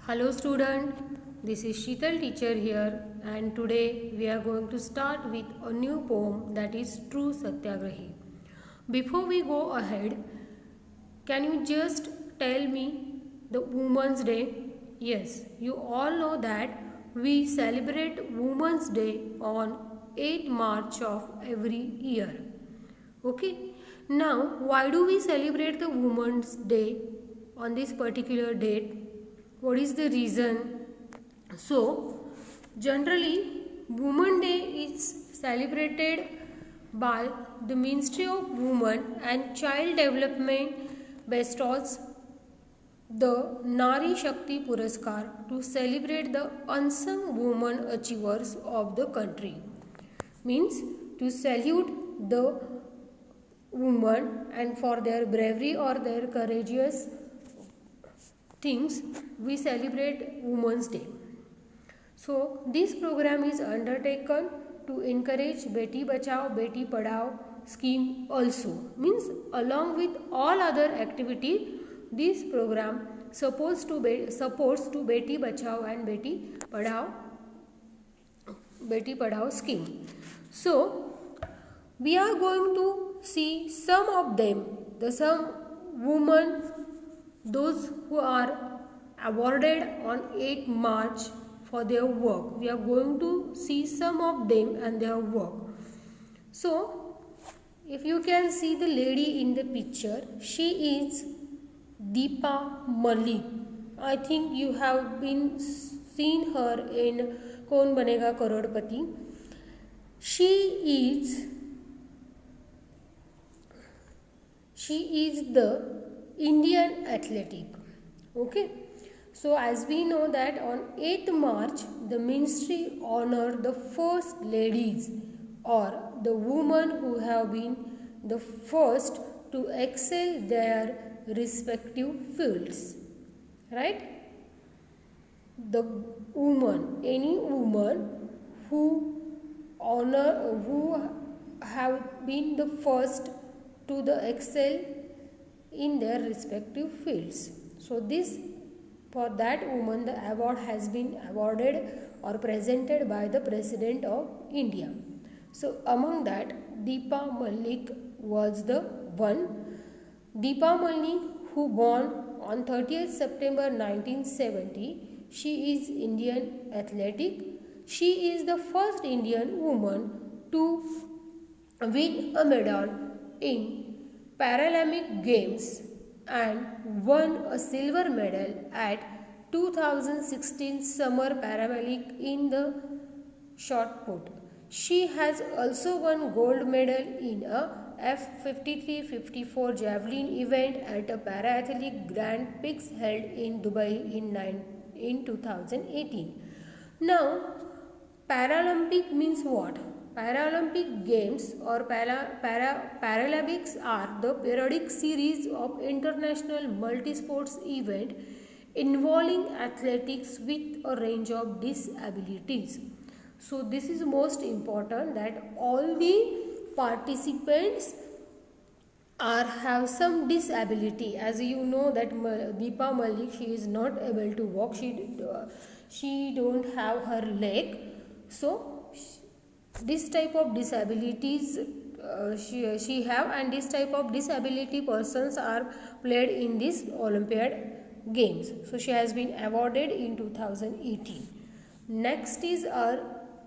Hello student, this is Sheetal teacher here and today we are going to start with a new poem that is True Satyagrahi. Before we go ahead, can you just tell me the Women's Day? Yes, you all know that we celebrate Women's Day on 8 March of every year. Okay, now why do we celebrate the Women's Day on this particular date? What is the reason? So, generally, Women Day is celebrated by the Ministry of Women and Child Development bestows the Nari Shakti Puraskar to celebrate the unsung women achievers of the country. Means to salute the women and for their bravery or their courageous things we celebrate Women's Day. So this program is undertaken to encourage Beti Bachao Beti Padhao scheme also. Means along with all other activity, this program supports to Beti Bachao and Beti Padhao scheme. So we are going to see some of them, some women, those who are awarded on 8 March for their work. We are going to see some of them and their work. So, if you can see the lady in the picture, she is Deepa Malik. I think you have been seen her in Kaun Banega Karodpati. She is the Indian athletic. Okay. So as we know that on 8th March the ministry honored the first ladies or the women who have been the first to excel their respective fields. Right? The woman, any woman who have been the first to the excel in their respective fields. So for that woman the award has been awarded or presented by the President of India. So among that Deepa Malik was the one. Deepa Malik, who born on 30th September 1970, she is Indian athletic. She is the first Indian woman to win a medal in Paralympic Games and won a silver medal at 2016 Summer Paralympic in the shot put. She has also won gold medal in a F53-54 javelin event at a Para-Athletic Grand Prix held in Dubai in 2018. Now, Paralympic means what? Paralympic Games or Paralympics are the periodic series of international multi-sports events involving athletics with a range of disabilities. So this is most important that all the participants have some disability. As you know that Deepa Malik, she is not able to walk. She don't have her leg. So this type of disabilities she have, and this type of disability persons are played in this Olympiad games. So she has been awarded in 2018. Next is our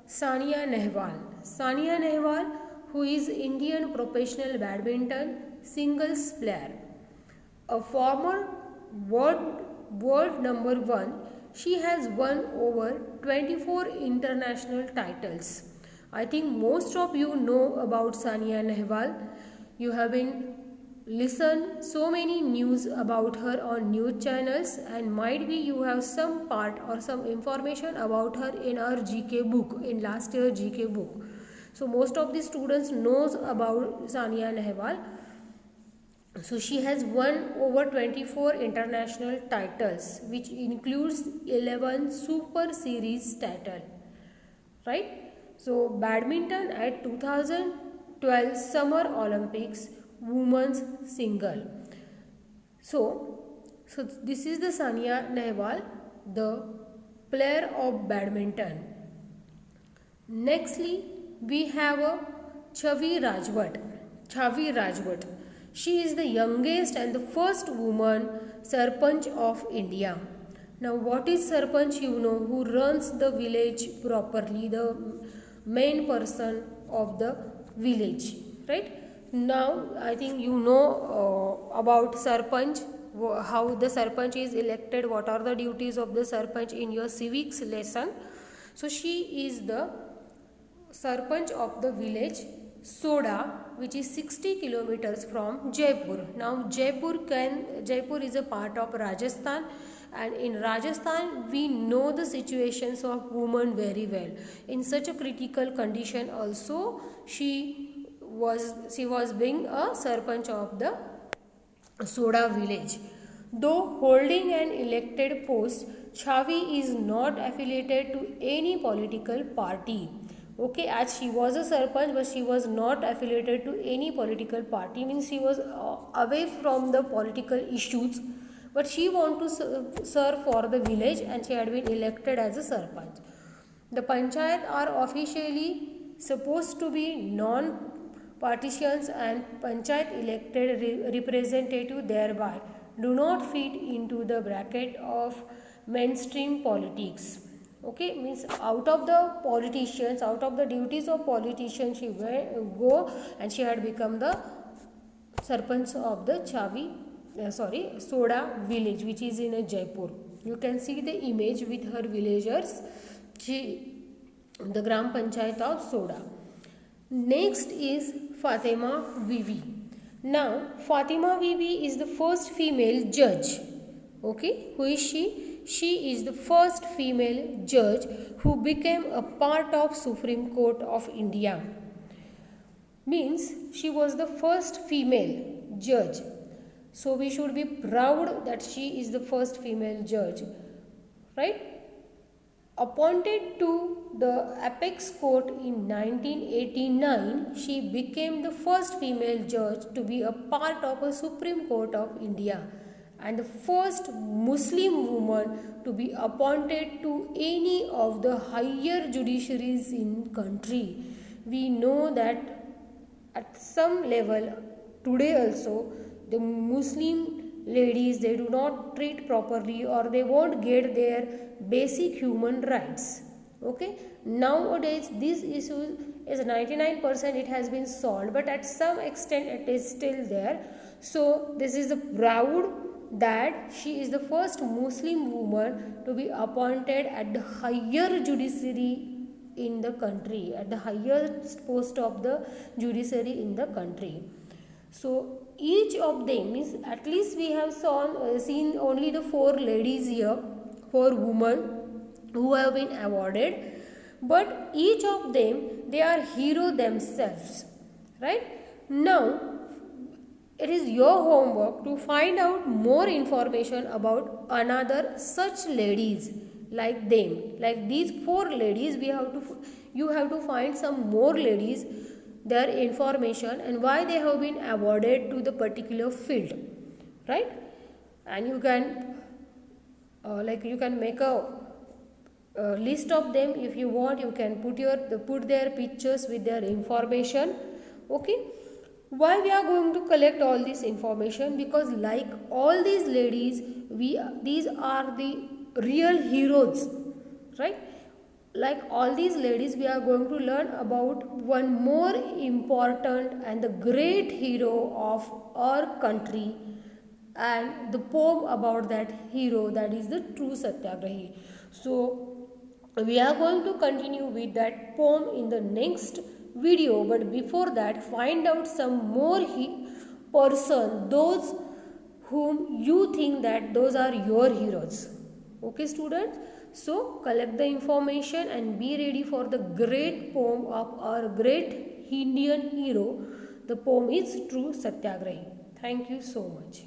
Sania Nehwal. Sania Nehwal, who is Indian professional badminton singles player, a former world number 1. She has won over 24 international titles. I think most of you know about Sania Nehwal. You have been listened so many news about her on news channels, and might be you have some part or some information about her in our GK book, in last year GK book. So most of the students knows about Sania Nehwal. So she has won over 24 international titles, which includes 11 Super Series title. Right? So badminton at 2012 Summer Olympics women's single. So this is the Sania Nehwal. the player of badminton. Nextly, we have a Chavi Rajvat. Chavi Rajvat. She is the youngest and the first woman Sarpanch of India. Now, what is Sarpanch? You know, who runs the village properly, the main person of the village, right? Now, I think you know about Sarpanch, how the Sarpanch is elected, what are the duties of the Sarpanch in your civics lesson. So, she is the Sarpanch of the village Soda, which is 60 kilometers from Jaipur. Now Jaipur is a part of Rajasthan, and in Rajasthan we know the situations of women very well. In such a critical condition also she was being a Sarpanch of the Soda village. Though holding an elected post, Chavi is not affiliated to any political party. Okay, as she was a Sarpanch, but she was not affiliated to any political party, means she was away from the political issues, but she wanted to serve for the village and she had been elected as a Sarpanch. The Panchayat are officially supposed to be non-partitions, and Panchayat elected representative thereby do not fit into the bracket of mainstream politics. Okay, means out of the politicians, out of the duties of politicians, she go and she had become the Sarpanch of the Soda village, which is in Jaipur. You can see the image with her villagers, the Gram Panchayat of Soda. Next is Fatima Bibi. Now, Fatima Bibi is the first female judge. Okay, who is she? She is the first female judge who became a part of Supreme Court of India. Means she was the first female judge. So we should be proud that she is the first female judge, right? Appointed to the Apex Court in 1989, she became the first female judge to be a part of a Supreme Court of India, and the first Muslim woman to be appointed to any of the higher judiciaries in country. We know that at some level today also the Muslim ladies, they do not treat properly or they won't get their basic human rights. Okay, nowadays this issue is 99% it has been solved, but at some extent it is still there. So this is a proud that she is the first Muslim woman to be appointed at the higher judiciary in the country, at the highest post of the judiciary in the country. So each of them means, at least we have seen only the 4 ladies here, 4 women who have been awarded, but each of them, they are hero themselves, right? Now it is your homework to find out more information about another such ladies like them. Like these 4 ladies, you have to find some more ladies, their information and why they have been awarded to the particular field, right? And you can you can make a list of them. If you want, you can put their pictures with their information. Okay, why we are going to collect all this information? Because like all these ladies, these are the real heroes, right? Like all these ladies, we are going to learn about one more important and the great hero of our country and the poem about that hero, that is the true Satyagrahi. So we are going to continue with that poem in the next video, but before that, find out some more person, those whom you think that those are your heroes. Okay, students? So collect the information and be ready for the great poem of our great Indian hero. The poem is True Satyagrahi. Thank you so much.